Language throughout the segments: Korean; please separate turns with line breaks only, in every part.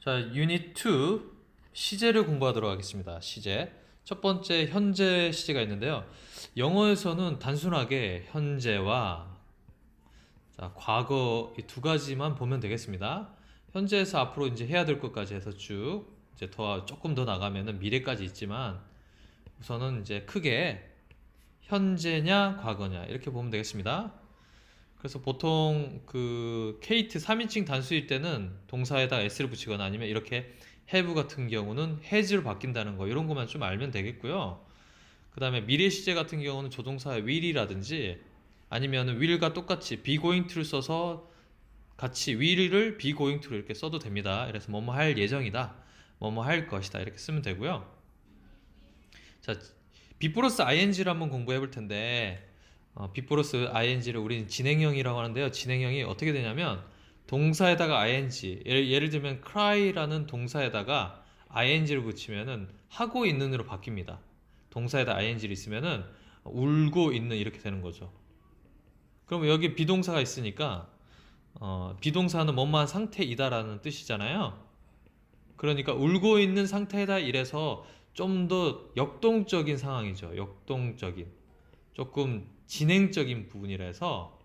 자, 유닛 2 시제를 공부하도록 하겠습니다. 시제. 첫 번째 현재 시제가 있는데요. 영어에서는 단순하게 현재와 과거 이 두 가지만 보면 되겠습니다. 현재에서 앞으로 이제 해야 될 것까지 해서 쭉 이제 조금 더 나가면은 미래까지 있지만 우선은 이제 크게 현재냐 과거냐 이렇게 보면 되겠습니다. 그래서 보통 그 케이트 3인칭 단수일 때는 동사에다 s를 붙이거나 아니면 이렇게 have 같은 경우는 has로 바뀐다는 거 이런 것만 좀 알면 되겠고요. 그 다음에 미래 시제 같은 경우는 조동사의 will이라든지 아니면 will과 똑같이 be going to를 써서 같이 will을 be going to 이렇게 써도 됩니다. 그래서 뭐뭐 할 예정이다, 뭐뭐 할 것이다 이렇게 쓰면 되고요. 자, be 플러스 ing를 한번 공부해 볼 텐데 be 플러스 ing를 우리는 진행형이라고 하는데요. 진행형이 어떻게 되냐면 동사에다가 ing 예를 들면 cry라는 동사에다가 ing를 붙이면은 하고 있는으로 바뀝니다. 동사에다 ing를 있으면은 울고 있는 이렇게 되는 거죠. 그럼 여기 비동사가 있으니까 비동사는 뭐뭐한 상태이다라는 뜻이잖아요. 그러니까 울고 있는 상태다 이래서 좀 더 역동적인 상황이죠. 역동적인 조금 진행적인 부분이라서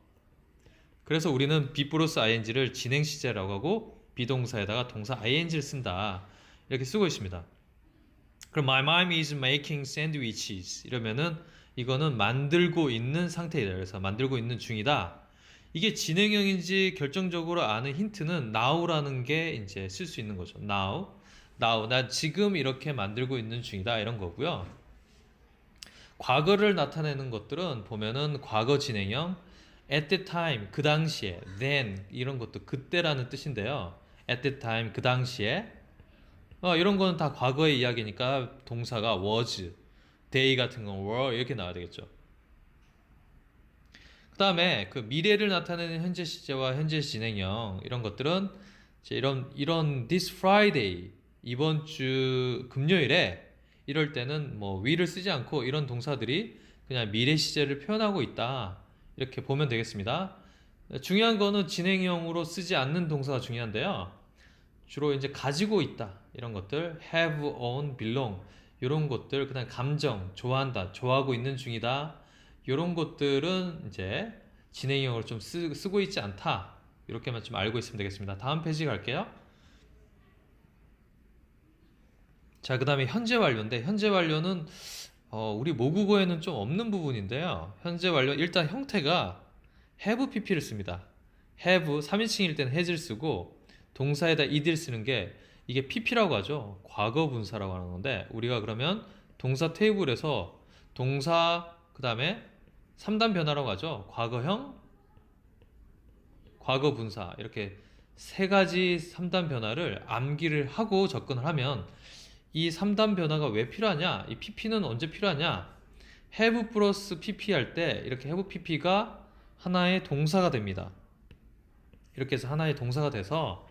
그래서 우리는 be 플러스 ing를 진행 시제라고 하고 비동사에다가 동사 ing를 쓴다 이렇게 쓰고 있습니다. 그럼 my mom is making sandwiches 이러면은 이거는 만들고 있는 상태이다. 그래서 만들고 있는 중이다. 이게 진행형인지 결정적으로 아는 힌트는 now라는 게 이제 쓸 수 있는 거죠. now 나 지금 이렇게 만들고 있는 중이다 이런 거고요. 과거를 나타내는 것들은 보면은 과거 진행형 at the time 그 당시에 then 이런 것도 그때라는 뜻인데요. at the time 그 당시에 이런 거는 다 과거의 이야기니까 동사가 was, day 같은 건 were 이렇게 나와야 되겠죠. 그 다음에 그 미래를 나타내는 현재 시제와 현재 진행형 이런 것들은 이런 this Friday 이번 주 금요일에 이럴 때는 뭐 will을 쓰지 않고 이런 동사들이 그냥 미래 시제를 표현하고 있다 이렇게 보면 되겠습니다. 중요한 거는 진행형으로 쓰지 않는 동사가 중요한데요. 주로 이제 가지고 있다 이런 것들 have, own, belong 이런 것들 그다음 감정 좋아한다 좋아하고 있는 중이다 이런 것들은 이제 진행형으로 좀 쓰고 있지 않다 이렇게만 좀 알고 있으면 되겠습니다. 다음 페이지 갈게요. 자, 그 다음에 현재 완료인데 현재 완료는 우리 모국어에는 좀 없는 부분인데요. 현재 완료 일단 형태가 have pp를 씁니다. have 3인칭일 때는 has를 쓰고 동사에다 id를 쓰는 게 이게 pp라고 하죠. 과거 분사라고 하는 건데 우리가 그러면 동사 테이블에서 동사 그 다음에 3단 변화라고 하죠. 과거형, 과거 분사 이렇게 세 가지 3단 변화를 암기를 하고 접근을 하면 이 3단 변화가 왜 필요하냐? 이 pp는 언제 필요하냐? have 플러스 pp 할 때 이렇게 have pp가 하나의 동사가 됩니다. 이렇게 해서 하나의 동사가 돼서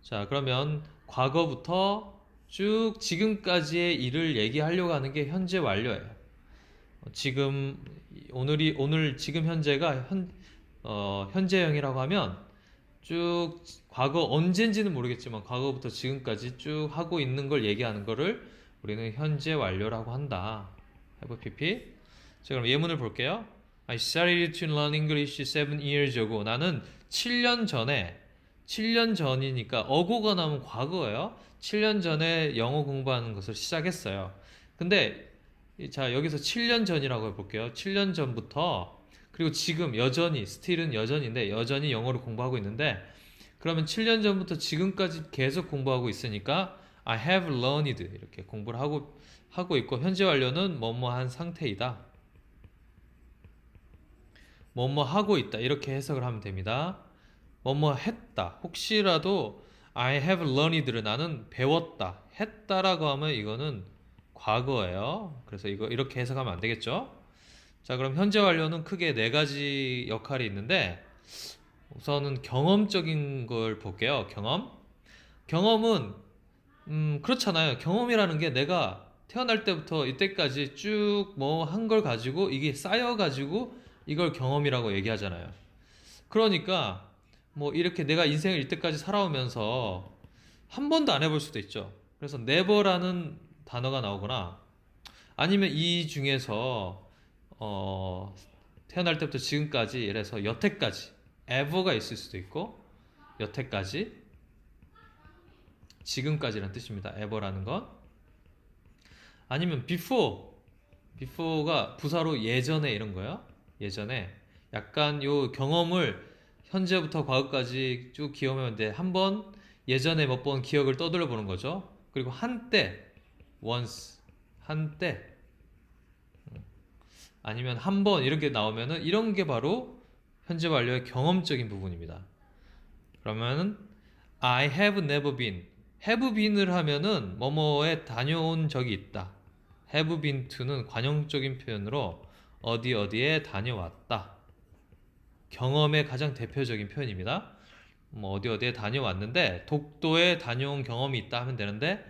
자, 그러면 과거부터 쭉 지금까지의 일을 얘기하려고 하는 게 현재 완료예요. 지금 오늘 지금 현재가 현재형이라고 하면 쭉 과거 언젠지는 모르겠지만 과거부터 지금까지 쭉 하고 있는 걸 얘기하는 거를 우리는 현재 완료라고 한다. have pp. 자, 그럼 예문을 볼게요. I started to learn English 7 years ago. 나는 7년 전이니까 어고가 나오면 과거예요. 7년 전에 영어 공부하는 것을 시작했어요. 근데 자, 여기서 7년 전이라고 해볼게요. 7년 전부터 그리고 지금 여전히 still은 여전인데 여전히 영어를 공부하고 있는데 그러면 7년 전부터 지금까지 계속 공부하고 있으니까 I have learned 이렇게 공부를 하고 있고 현재 완료는 뭐뭐한 상태이다. 뭐뭐 하고 있다 이렇게 해석을 하면 됩니다. 뭐뭐 했다 혹시라도 I have learned를 나는 배웠다 했다라고 하면 이거는 과거예요. 그래서 이거 이렇게 해석하면 안 되겠죠. 자, 그럼 현재 완료는 크게 네 가지 역할이 있는데 우선은 경험적인 걸 볼게요. 경험은 그렇잖아요. 경험이라는 게 내가 태어날 때부터 이때까지 쭉 뭐 한 걸 가지고 이게 쌓여 가지고 이걸 경험이라고 얘기하잖아요. 그러니까 뭐 이렇게 내가 인생을 이때까지 살아오면서 한 번도 안 해볼 수도 있죠. 그래서 never라는 단어가 나오거나 아니면 이 중에서 태어날 때부터 지금까지 예를 들어서 여태까지 ever가 있을 수도 있고 여태까지 지금까지라는 뜻입니다. ever라는 건 아니면 before가 부사로 예전에 이런 거예요. 예전에 약간 요 경험을 현재부터 과거까지 쭉 기억하면 돼. 한번 예전에 몇 번 기억을 떠들어 보는 거죠. 그리고 한때 once 한때 아니면 한 번 이렇게 나오면은 이런 게 바로 현재 완료의 경험적인 부분입니다. 그러면은 I have never been have been을 하면은 뭐뭐에 다녀온 적이 있다. have been to는 관용적인 표현으로 어디 어디에 다녀왔다. 경험의 가장 대표적인 표현입니다. 뭐 어디 어디에 다녀왔는데 독도에 다녀온 경험이 있다 하면 되는데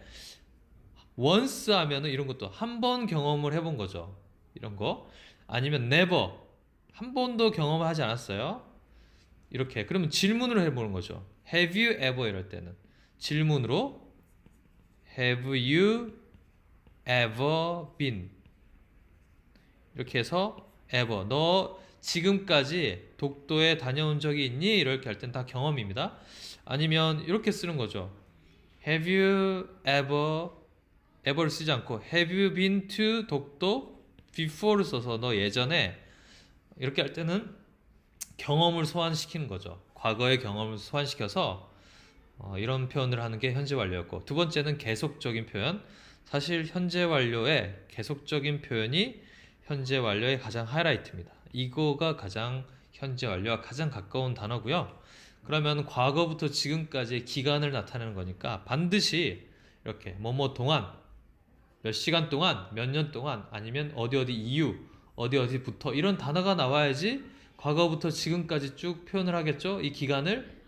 once 하면은 이런 것도 한 번 경험을 해본 거죠. 이런 거 아니면 never 한 번도 경험을 하지 않았어요. 이렇게 그러면 질문으로 해보는 거죠. Have you ever 이럴 때는 질문으로 Have you ever been 이렇게 해서 ever 너 지금까지 독도에 다녀온 적이 있니? 이렇게 할 땐 다 경험입니다. 아니면 이렇게 쓰는 거죠. Have you ever를 쓰지 않고 Have you been to 독도 before를 써서 너 예전에 이렇게 할 때는 경험을 소환시키는 거죠. 과거의 경험을 소환시켜서 이런 표현을 하는 게 현재 완료였고 두 번째는 계속적인 표현. 사실 현재 완료의 계속적인 표현이 현재 완료의 가장 하이라이트입니다. 이거가 가장 현재 완료와 가장 가까운 단어고요. 그러면 과거부터 지금까지의 기간을 나타내는 거니까 반드시 이렇게 뭐뭐 동안 몇 시간 동안 몇 년 동안 아니면 어디 어디 이후 어디 어디부터 이런 단어가 나와야지 과거부터 지금까지 쭉 표현을 하겠죠. 이 기간을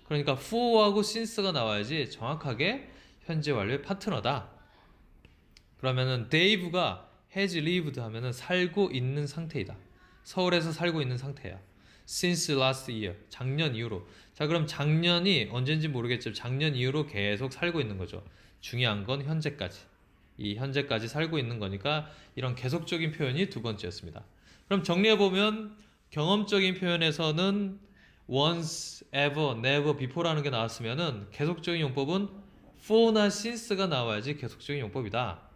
그러니까 for하고 since가 나와야지 정확하게 현재 완료의 파트너다. 그러면은 Dave가 has lived 하면은 살고 있는 상태이다. 서울에서 살고 있는 상태야. Since last year. 작년 이후로. 자, 그럼 작년이 언젠지 모르겠지만 작년 이후로 계속 살고 있는 거죠. 중요한 건 현재까지. 이 현재까지 살고 있는 거니까 이런 계속적인 표현이 두 번째였습니다. 그럼 정리해보면 경험적인 표현에서는 once, ever, never, before라는 게 나왔으면은 계속적인 용법은 for나 since가 나와야지 계속적인 용법이다.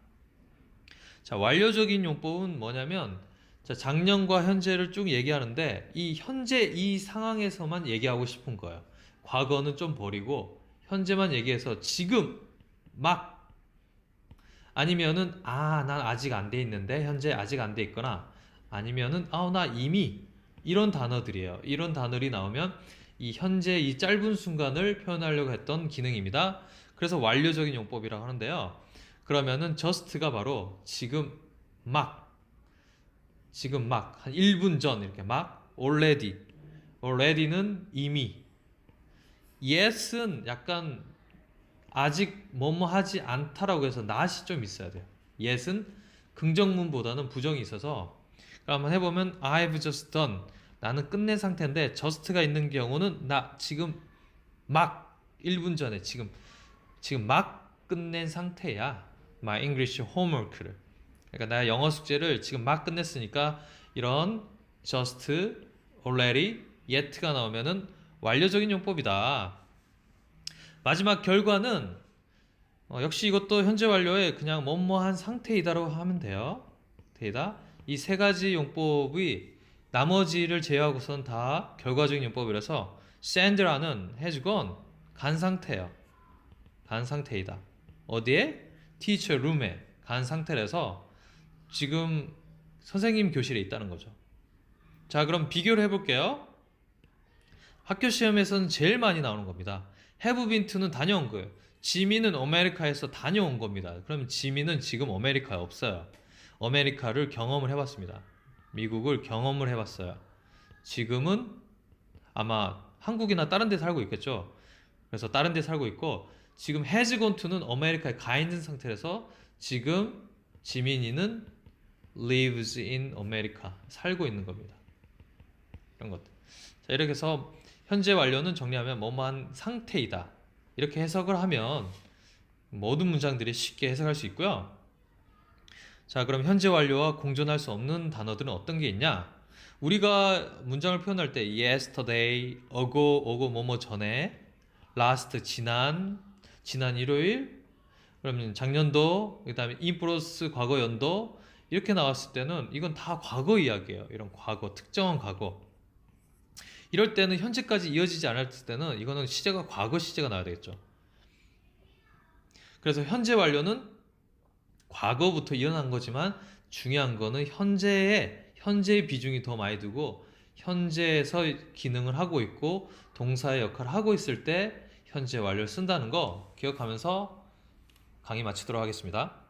자, 완료적인 용법은 뭐냐면 자, 작년과 현재를 쭉 얘기하는데 이 현재 이 상황에서만 얘기하고 싶은 거예요. 과거는 좀 버리고 현재만 얘기해서 지금 막 아니면은 난 아직 안 돼 있는데 현재 아직 안 돼 있거나 아니면은 나 이미 이런 단어들이에요. 이런 단어들이 나오면 이 현재 이 짧은 순간을 표현하려고 했던 기능입니다. 그래서 완료적인 용법이라고 하는데요. 그러면은 just가 바로 지금 막 한 1분 전 이렇게 막 already는 이미 yes은 약간 아직 뭐뭐 하지 않다라고 해서 not이 좀 있어야 돼요. yes은 긍정문보다는 부정이 있어서 그럼 한번 해보면 I've just done 나는 끝낸 상태인데 just가 있는 경우는 나 지금 막 1분 전에 지금 막 끝낸 상태야. My English homework를 그러니까 나 영어 숙제를 지금 막 끝냈으니까 이런 just, already, yet가 나오면은 완료적인 용법이다. 마지막 결과는 역시 이것도 현재 완료의 그냥 뭐뭐한 상태이다라고 하면 돼요. 되다. 이 세 가지 용법이 나머지를 제외하고선 다 결과적인 용법이라서 Sandra는 has gone 간 상태예요. 간 상태이다. 어디에? teacher room에 간 상태라서 지금 선생님 교실에 있다는 거죠. 자, 그럼 비교를 해볼게요. 학교 시험에서는 제일 많이 나오는 겁니다. have been to는 다녀온 거예요. 지민은 아메리카에서 다녀온 겁니다. 그럼 지민은 지금 아메리카에 없어요. 아메리카를 경험을 해봤습니다. 미국을 경험을 해봤어요. 지금은 아마 한국이나 다른 데 살고 있겠죠. 그래서 다른 데 살고 있고 지금 has gone to는 아메리카에 가 있는 상태라서 지금 지민이는 lives in America 살고 있는 겁니다. 이런 것들. 자, 이렇게 해서 현재 완료는 정리하면 뭐뭐한 상태이다. 이렇게 해석을 하면 모든 문장들이 쉽게 해석할 수 있고요. 자, 그럼 현재 완료와 공존할 수 없는 단어들은 어떤 게 있냐? 우리가 문장을 표현할 때 yesterday, ago 뭐뭐 전에, last 지난 일요일, 그러면 작년도, 그다음에 in 플러스 과거 연도 이렇게 나왔을 때는 이건 다 과거 이야기예요. 이런 과거, 특정한 과거. 이럴 때는 현재까지 이어지지 않았을 때는 이거는 시제가 과거 시제가 나와야 되겠죠. 그래서 현재 완료는 과거부터 일어난 거지만 중요한 거는 현재의 비중이 더 많이 두고 현재에서 기능을 하고 있고 동사의 역할을 하고 있을 때 현재 완료를 쓴다는 거 기억하면서 강의 마치도록 하겠습니다.